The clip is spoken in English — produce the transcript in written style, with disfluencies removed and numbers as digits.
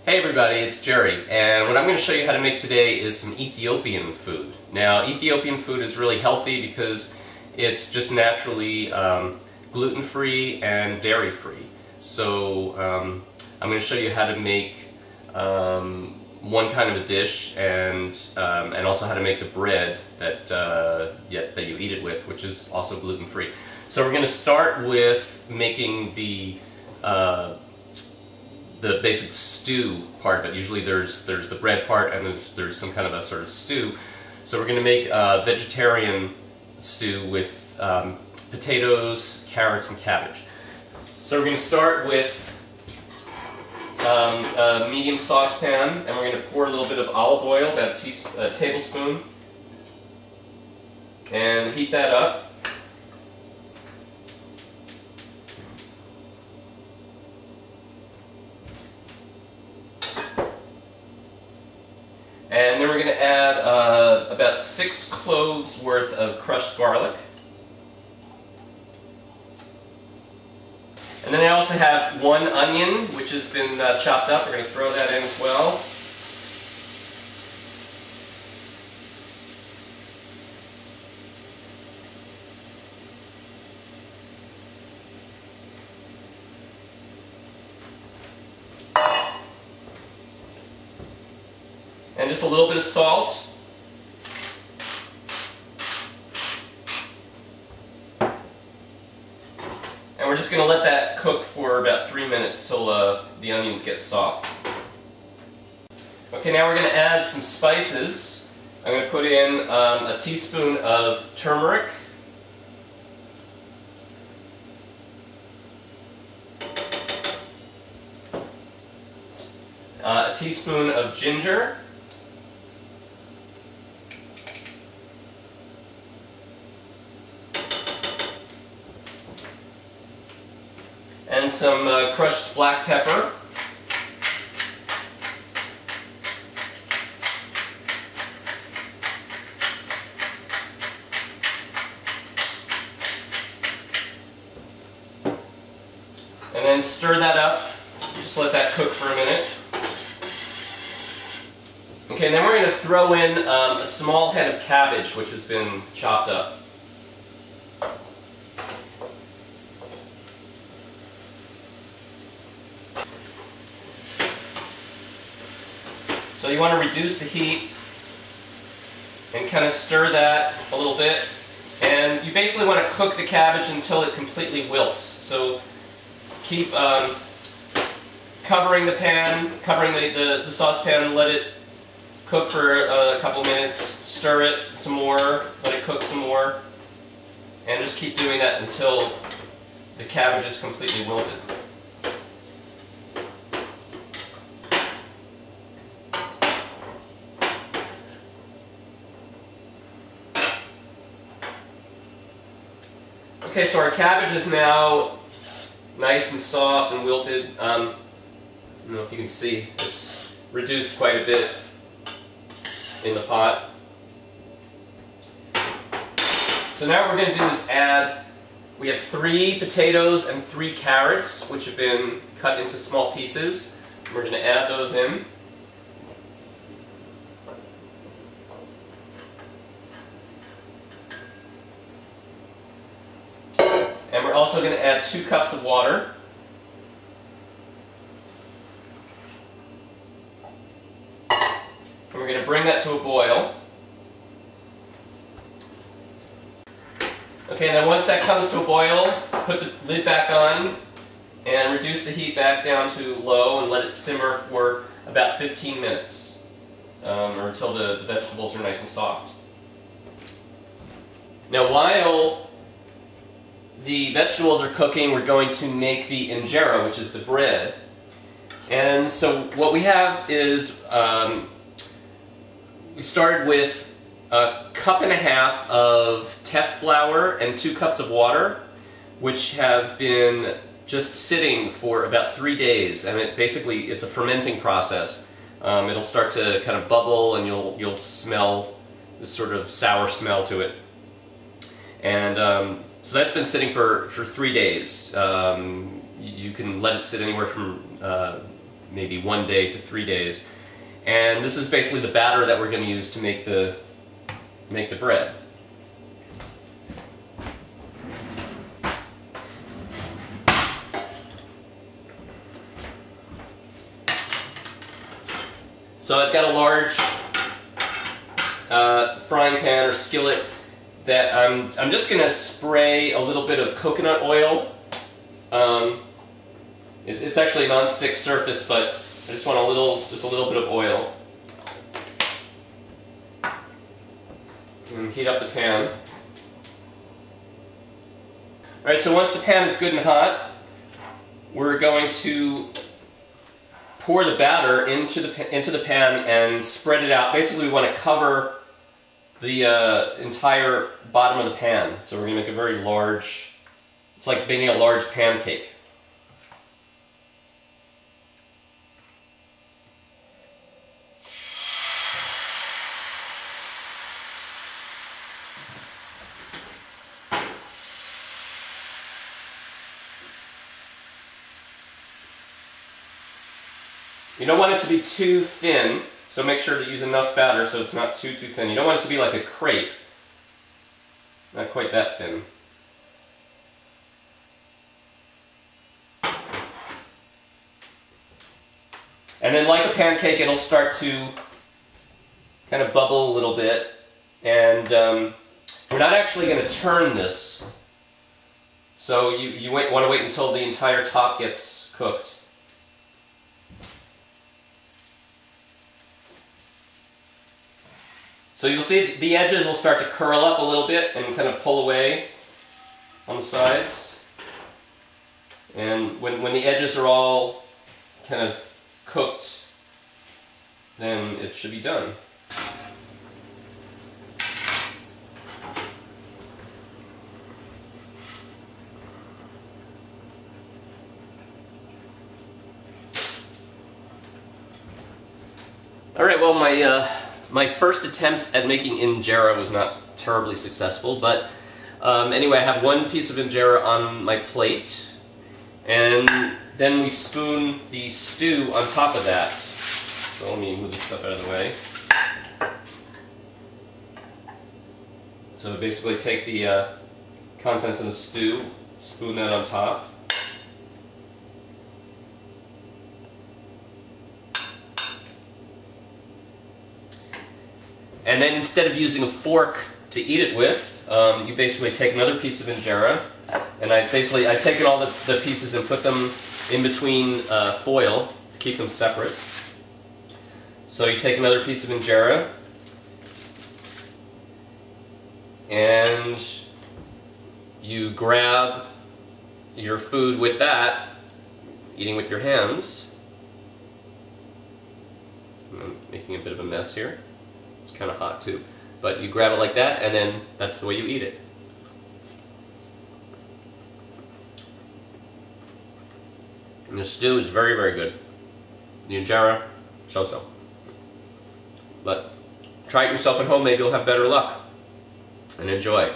Hey everybody, it's Jerry, and what I'm going to show you how to make today is some Ethiopian food. Now, Ethiopian food is really healthy because it's just naturally gluten-free and dairy-free. So I'm going to show you how to make one kind of a dish and also how to make the bread that you eat it with, which is also gluten-free. So we're going to start with making the basic stew part of it. Usually there's the bread part and there's some kind of a sort of stew. So we're going to make a vegetarian stew with potatoes, carrots, and cabbage. So we're going to start with a medium saucepan, and we're going to pour a little bit of olive oil, about a tablespoon, and heat that up. And then we're going to add about 6 cloves worth of crushed garlic. And then I also have 1 onion, which has been chopped up. We're going to throw that in as well. And just a little bit of salt. And we're just going to let that cook for about 3 minutes till the onions get soft. Okay, now we're going to add some spices. I'm going to put in a teaspoon of turmeric, a teaspoon of ginger, and some crushed black pepper. And then stir that up. Just let that cook for a minute. Okay, and then we're going to throw in a small head of cabbage, which has been chopped up. So you want to reduce the heat and kind of stir that a little bit. And you basically want to cook the cabbage until it completely wilts. So keep covering the pan, covering the saucepan, and let it cook for a couple of minutes. Stir it some more, let it cook some more, and just keep doing that until the cabbage is completely wilted. Okay, so our cabbage is now nice and soft and wilted. I don't know if you can see, it's reduced quite a bit in the pot. So now what we're going to do is add, we have 3 potatoes and 3 carrots, which have been cut into small pieces. We're going to add those in. And we're also going to add 2 cups of water. And we're going to bring that to a boil. Okay, and then once that comes to a boil, put the lid back on and reduce the heat back down to low and let it simmer for about 15 minutes, or until the vegetables are nice and soft. Now while the vegetables are cooking, we're going to make the injera, which is the bread. And so what we have is, we started with 1.5 cups of Teff flour and 2 cups of water, which have been just sitting for about 3 days. And it's a fermenting process. It'll start to kind of bubble, and you'll smell this sort of sour smell to it. And so that's been sitting for 3 days. You can let it sit anywhere from maybe 1 day to 3 days. And this is basically the batter that we're going to use to make the bread. So I've got a large frying pan or skillet that I'm just going to spray a little bit of coconut oil. It's actually a non-stick surface, but I just want just a little bit of oil. And heat up the pan. Alright, so once the pan is good and hot, we're going to pour the batter into the pan and spread it out. Basically, we want to cover the entire bottom of the pan. So we're going to make a very large, it's like making a large pancake. You don't want it to be too thin, so make sure to use enough batter so it's not too thin. You don't want it to be like a crepe. Not quite that thin. And then like a pancake, it'll start to kind of bubble a little bit. And we're not actually going to turn this. So you want to wait until the entire top gets cooked. So you'll see the edges will start to curl up a little bit and kind of pull away on the sides. And when the edges are all kind of cooked, then it should be done. Alright, well my first attempt at making injera was not terribly successful, but anyway, I have one piece of injera on my plate, and then we spoon the stew on top of that. So let me move this stuff out of the way. So basically take the contents of the stew, spoon that on top. And then instead of using a fork to eat it with, you basically take another piece of injera, and I've taken all the pieces and put them in between foil to keep them separate. So you take another piece of injera, and you grab your food with that, eating with your hands. I'm making a bit of a mess here. It's kind of hot too. But you grab it like that, and then that's the way you eat it. And the stew is very, very good. The injera, so-so. But try it yourself at home, maybe you'll have better luck. And enjoy.